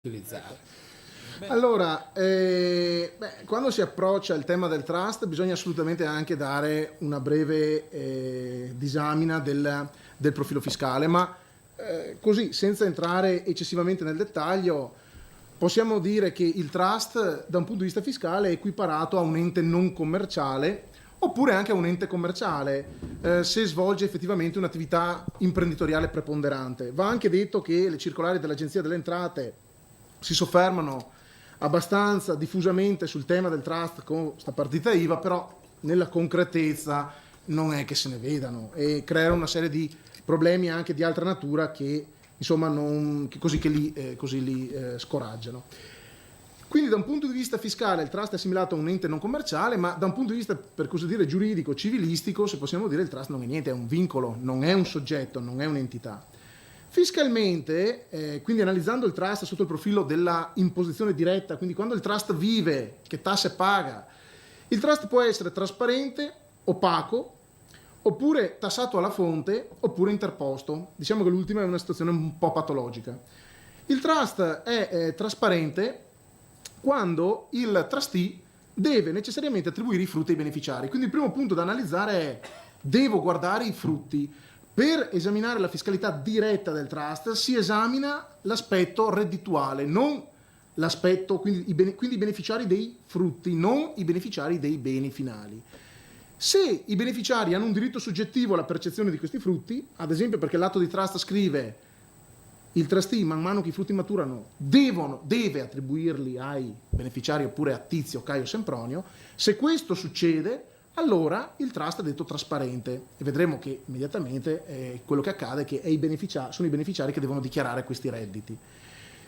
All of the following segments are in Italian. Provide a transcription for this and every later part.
utilizzare. Allora, quando si approccia il tema del trust bisogna assolutamente anche dare una breve disamina del profilo fiscale, ma così senza entrare eccessivamente nel dettaglio possiamo dire che il trust da un punto di vista fiscale è equiparato a un ente non commerciale oppure anche a un ente commerciale se svolge effettivamente un'attività imprenditoriale preponderante. Va anche detto che le circolari dell'Agenzia delle Entrate si soffermano abbastanza diffusamente sul tema del trust con sta partita IVA, però nella concretezza non è che se ne vedano e creano una serie di problemi anche di altra natura che insomma li scoraggiano. Quindi da un punto di vista fiscale il trust è assimilato a un ente non commerciale, ma da un punto di vista per così dire giuridico, civilistico, se possiamo dire, il trust non è niente, è un vincolo, non è un soggetto, non è un'entità. Fiscalmente, quindi analizzando il trust sotto il profilo della imposizione diretta, quindi quando il trust vive, che tasse paga, il trust può essere trasparente, opaco, oppure tassato alla fonte, oppure interposto. Diciamo che l'ultima è una situazione un po' patologica. Il trust è trasparente quando il trustee deve necessariamente attribuire i frutti ai beneficiari. Quindi il primo punto da analizzare è: devo guardare i frutti. Per esaminare la fiscalità diretta del trust si esamina l'aspetto reddituale, non l'aspetto, quindi i beneficiari dei frutti, non i beneficiari dei beni finali. Se i beneficiari hanno un diritto soggettivo alla percezione di questi frutti, ad esempio perché l'atto di trust scrive il trustee man mano che i frutti maturano deve attribuirli ai beneficiari oppure a Tizio, Caio, Sempronio, se questo succede allora il trust è detto trasparente e vedremo che immediatamente quello che accade è che sono i beneficiari che devono dichiarare questi redditi.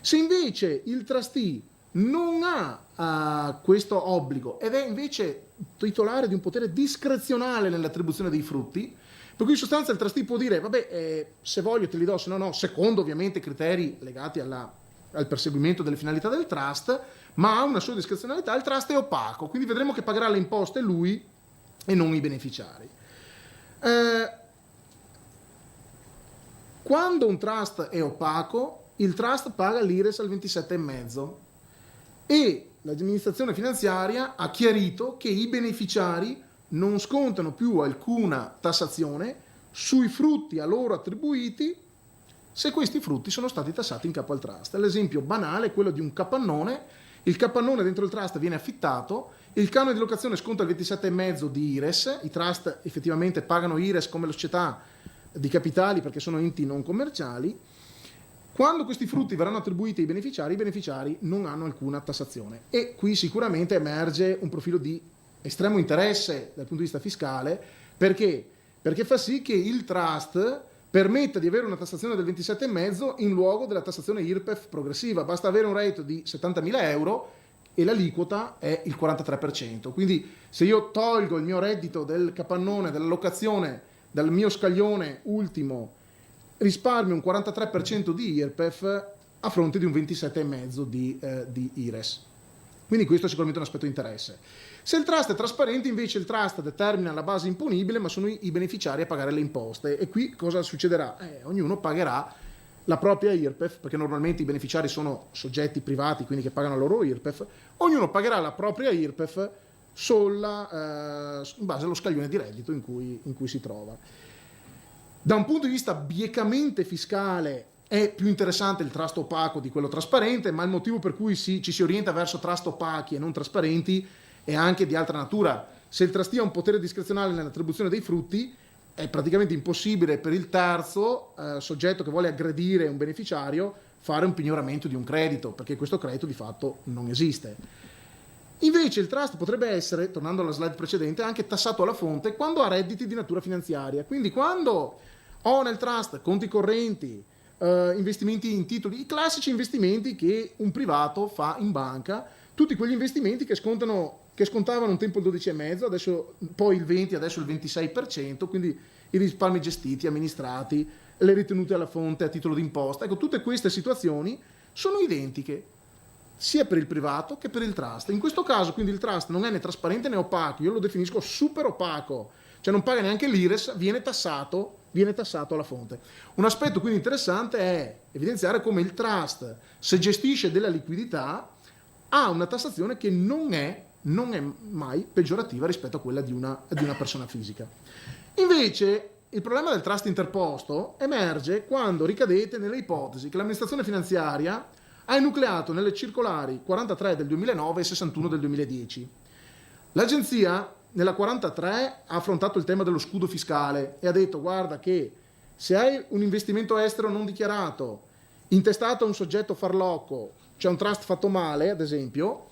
Se invece il trustee non ha questo obbligo ed è invece titolare di un potere discrezionale nell'attribuzione dei frutti, per cui in sostanza il trustee può dire se voglio te li do, se no, secondo ovviamente criteri legati al perseguimento delle finalità del trust, ma ha una sua discrezionalità, il trust è opaco, quindi vedremo che pagherà le imposte lui e non i beneficiari. Quando un trust è opaco, il trust paga l'IRES al 27,5% e l'amministrazione finanziaria ha chiarito che i beneficiari non scontano più alcuna tassazione sui frutti a loro attribuiti se questi frutti sono stati tassati in capo al trust. L'esempio banale è quello di un capannone. Il capannone dentro il trust viene affittato, il canone di locazione sconta il 27,5% di IRES, i trust effettivamente pagano IRES come le società di capitali perché sono enti non commerciali. Quando questi frutti verranno attribuiti ai beneficiari, i beneficiari non hanno alcuna tassazione e qui sicuramente emerge un profilo di estremo interesse dal punto di vista fiscale. Perché? Perché fa sì che il trust permetta di avere una tassazione del 27,5% in luogo della tassazione IRPEF progressiva. Basta avere un reddito di 70.000 euro e l'aliquota è il 43%. Quindi se io tolgo il mio reddito del capannone, della locazione, dal mio scaglione ultimo, risparmio un 43% di IRPEF a fronte di un 27,5% di IRES. Quindi questo è sicuramente un aspetto di interesse. Se il trust è trasparente, invece il trust determina la base imponibile, ma sono i beneficiari a pagare le imposte. E qui cosa succederà? Ognuno pagherà la propria IRPEF, perché normalmente i beneficiari sono soggetti privati, quindi che pagano la loro IRPEF. Ognuno pagherà la propria IRPEF in base allo scaglione di reddito in cui si trova. Da un punto di vista biecamente fiscale è più interessante il trust opaco di quello trasparente, ma il motivo per cui ci si orienta verso trust opachi e non trasparenti è anche di altra natura. Se il trustee ha un potere discrezionale nell'attribuzione dei frutti, è praticamente impossibile per il terzo soggetto che vuole aggredire un beneficiario fare un pignoramento di un credito, perché questo credito di fatto non esiste. Invece il trust potrebbe essere, tornando alla slide precedente, anche tassato alla fonte quando ha redditi di natura finanziaria. Quindi quando ho nel trust conti correnti, investimenti in titoli, i classici investimenti che un privato fa in banca, tutti quegli investimenti che scontavano un tempo il 12,5%, adesso poi il 20%, adesso il 26%, quindi i risparmi gestiti, amministrati, le ritenute alla fonte a titolo d'imposta. Ecco, tutte queste situazioni sono identiche sia per il privato che per il trust. In questo caso quindi il trust non è né trasparente né opaco, io lo definisco super opaco, cioè non paga neanche l'IRES, viene tassato alla fonte. Un aspetto quindi interessante è evidenziare come il trust, se gestisce della liquidità, ha una tassazione che non è mai peggiorativa rispetto a quella di una persona fisica. Invece il problema del trust interposto emerge quando ricadete nelle ipotesi che l'amministrazione finanziaria ha enucleato nelle circolari 43 del 2009 e 61 del 2010. L'agenzia nella 43 ha affrontato il tema dello scudo fiscale e ha detto: guarda che se hai un investimento estero non dichiarato, intestato a un soggetto farlocco, c'è un trust fatto male, ad esempio,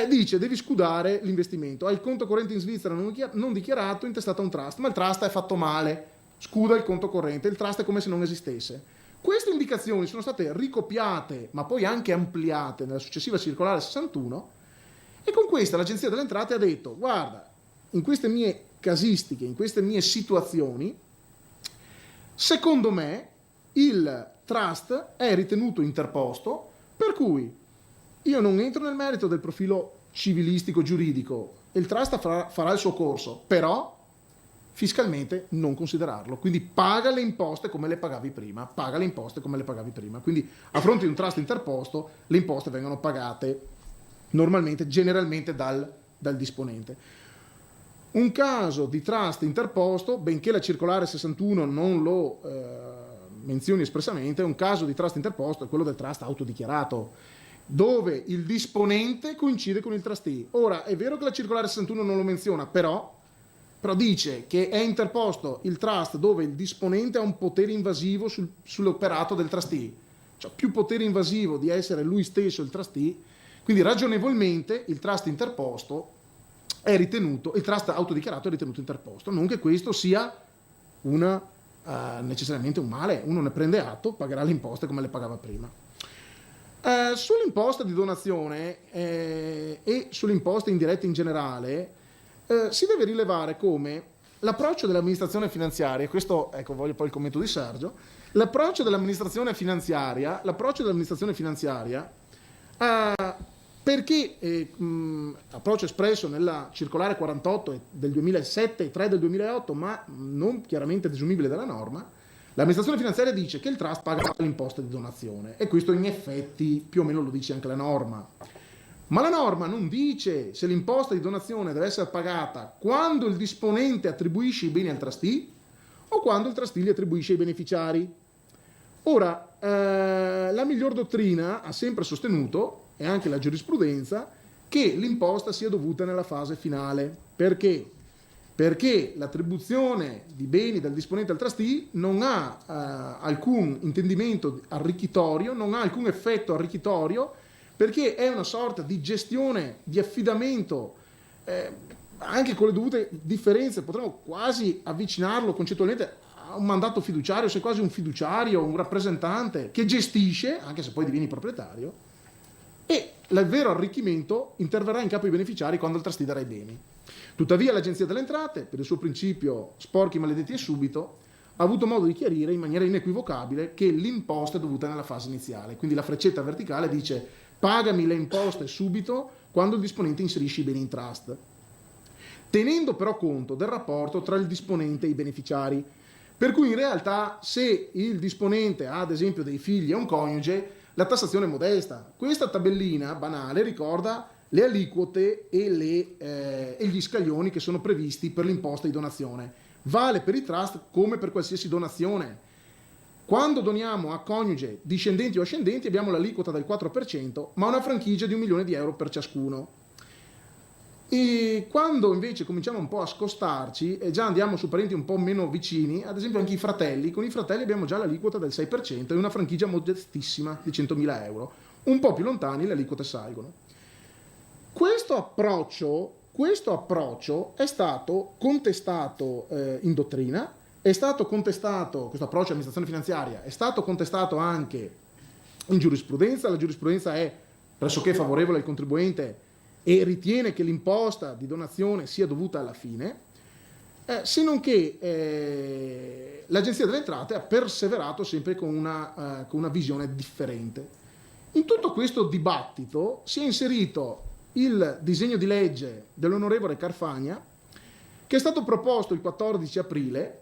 dice devi scudare l'investimento. Hai il conto corrente in Svizzera non dichiarato, intestato a un trust, ma il trust è fatto male, scuda il conto corrente, il trust è come se non esistesse. Queste indicazioni sono state ricopiate, ma poi anche ampliate nella successiva circolare 61, e con questa l'Agenzia delle Entrate ha detto: guarda, in queste mie casistiche, in queste mie situazioni, secondo me il trust è ritenuto interposto, per cui io non entro nel merito del profilo civilistico giuridico, il trust farà il suo corso, però fiscalmente non considerarlo, quindi paga le imposte come le pagavi prima, quindi a fronte di un trust interposto le imposte vengono pagate normalmente, generalmente dal disponente. Un caso di trust interposto, benché la circolare 61 non lo menzioni espressamente, un caso di trust interposto è quello del trust autodichiarato, dove il disponente coincide con il trustee. Ora, è vero che la circolare 61 non lo menziona, però dice che è interposto il trust dove il disponente ha un potere invasivo sull'operato del trustee, cioè più potere invasivo di essere lui stesso il trustee, quindi ragionevolmente il trust interposto è ritenuto, il trust autodichiarato è ritenuto interposto, non che questo sia necessariamente un male, uno ne prende atto, pagherà le imposte come le pagava prima. Sull'imposta di donazione e sull'imposta indiretta in generale si deve rilevare come l'approccio dell'amministrazione finanziaria, questo voglio poi il commento di Sergio, l'approccio dell'amministrazione finanziaria perché approccio espresso nella circolare 48 del 2007 e 3 del 2008, ma non chiaramente desumibile dalla norma, l'amministrazione finanziaria dice che il trust paga l'imposta di donazione, e questo in effetti più o meno lo dice anche la norma. Ma la norma non dice se l'imposta di donazione deve essere pagata quando il disponente attribuisce i beni al trustee o quando il trustee li attribuisce ai beneficiari. Ora, la miglior dottrina ha sempre sostenuto, e anche la giurisprudenza, che l'imposta sia dovuta nella fase finale. Perché? Perché l'attribuzione di beni dal disponente al trustee non ha alcun intendimento arricchitorio, non ha alcun effetto arricchitorio, perché è una sorta di gestione, di affidamento, anche con le dovute differenze, potremmo quasi avvicinarlo concettualmente a un mandato fiduciario, sei quasi un fiduciario, un rappresentante che gestisce, anche se poi divieni proprietario, e il vero arricchimento interverrà in capo ai beneficiari quando il trustee darà i beni. Tuttavia l'Agenzia delle Entrate, per il suo principio sporchi, maledetti e subito, ha avuto modo di chiarire in maniera inequivocabile che l'imposta è dovuta nella fase iniziale, quindi la freccetta verticale dice: pagami le imposte subito quando il disponente inserisce i beni in trust, tenendo però conto del rapporto tra il disponente e i beneficiari, per cui in realtà se il disponente ha ad esempio dei figli e un coniuge, la tassazione è modesta. Questa tabellina banale ricorda le aliquote e gli scaglioni che sono previsti per l'imposta di donazione. Vale per i trust come per qualsiasi donazione. Quando doniamo a coniuge discendenti o ascendenti abbiamo l'aliquota del 4%, ma una franchigia di €1.000.000 per ciascuno. E quando invece cominciamo un po' a scostarci e già andiamo su parenti un po' meno vicini, ad esempio anche i fratelli, con i fratelli abbiamo già l'aliquota del 6% e una franchigia modestissima di €100.000. Un po' più lontani le aliquote salgono. Questo approccio è stato contestato in dottrina, è stato contestato, questo approccio all'amministrazione finanziaria è stato contestato anche in giurisprudenza. La giurisprudenza è pressoché favorevole al contribuente e ritiene che l'imposta di donazione sia dovuta alla fine, se non che l'Agenzia delle Entrate ha perseverato sempre con una visione differente. In tutto questo dibattito si è inserito il disegno di legge dell'onorevole Carfagna, che è stato proposto il 14 aprile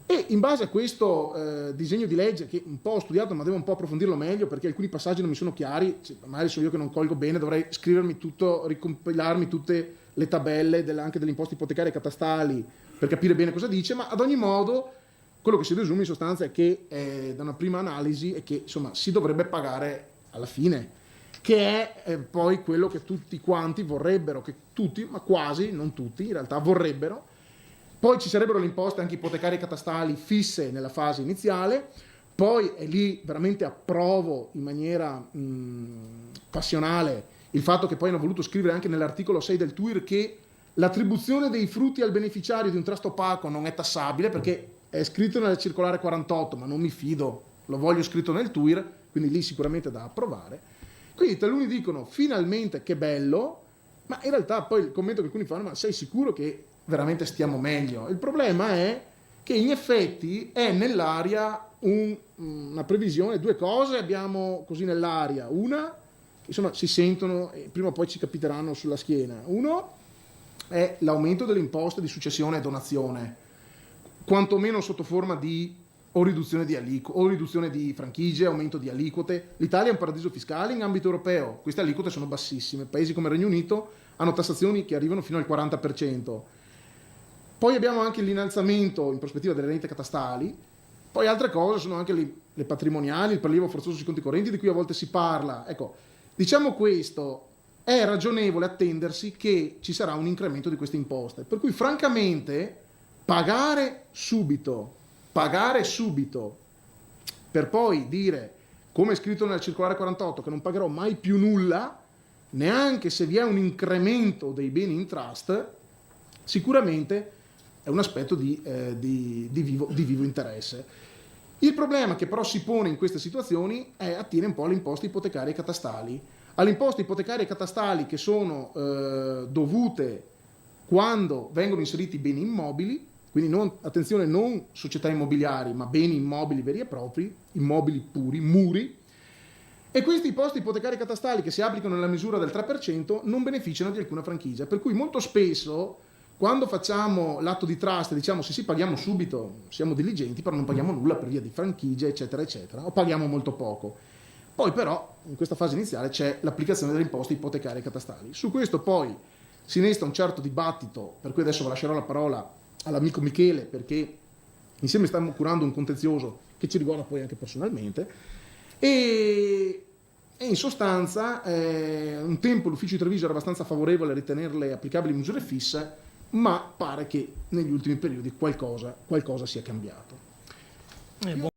e in base a questo disegno di legge, che un po' ho studiato ma devo un po' approfondirlo meglio perché alcuni passaggi non mi sono chiari, magari sono io che non colgo bene, dovrei scrivermi tutto, ricompilarmi tutte le tabelle anche delle imposte ipotecarie e catastali per capire bene cosa dice, ma ad ogni modo quello che si desume in sostanza è che da una prima analisi è che insomma si dovrebbe pagare alla fine, che è poi quello che tutti quanti vorrebbero, che tutti, ma quasi, non tutti in realtà, vorrebbero. Poi ci sarebbero le imposte anche ipotecarie e catastali fisse nella fase iniziale, poi è lì veramente approvo in maniera passionale il fatto che poi hanno voluto scrivere anche nell'articolo 6 del TUIR che l'attribuzione dei frutti al beneficiario di un trust opaco non è tassabile, perché è scritto nella circolare 48, ma non mi fido, lo voglio scritto nel TUIR, quindi lì sicuramente da approvare. Quindi taluni dicono finalmente che bello, ma in realtà poi il commento che alcuni fanno, ma sei sicuro che veramente stiamo meglio? Il problema è che in effetti è nell'aria una previsione, due cose abbiamo così nell'aria, una che insomma si sentono e prima o poi ci capiteranno sulla schiena, uno è l'aumento delle imposte di successione e donazione, quantomeno sotto forma di o riduzione di franchigie, aumento di aliquote. L'Italia è un paradiso fiscale in ambito europeo, queste aliquote sono bassissime, paesi come il Regno Unito hanno tassazioni che arrivano fino al 40%. Poi abbiamo anche l'innalzamento in prospettiva delle rendite catastali, poi altre cose sono anche le patrimoniali, il prelievo forzoso sui conti correnti di cui a volte si parla. Ecco, diciamo questo, è ragionevole attendersi che ci sarà un incremento di queste imposte, per cui francamente pagare subito per poi dire, come è scritto nella circolare 48, che non pagherò mai più nulla, neanche se vi è un incremento dei beni in trust, sicuramente è un aspetto di vivo interesse. Il problema che però si pone in queste situazioni attiene un po' alle imposte ipotecarie e catastali. Alle imposte ipotecarie e catastali che sono dovute quando vengono inseriti beni immobili, quindi attenzione, non società immobiliari, ma beni immobili veri e propri, immobili puri, muri, e questi imposte ipotecarie catastali che si applicano nella misura del 3% non beneficiano di alcuna franchigia, per cui molto spesso quando facciamo l'atto di trust diciamo sì paghiamo subito, siamo diligenti, però non paghiamo nulla per via di franchigie eccetera eccetera, o paghiamo molto poco. Poi però in questa fase iniziale c'è l'applicazione delle imposte ipotecarie catastali. Su questo poi si innesta un certo dibattito, per cui adesso lascerò la parola all'amico Michele, perché insieme stiamo curando un contenzioso che ci riguarda poi anche personalmente, e in sostanza un tempo l'ufficio di Treviso era abbastanza favorevole a ritenerle applicabili misure fisse, ma pare che negli ultimi periodi qualcosa sia cambiato.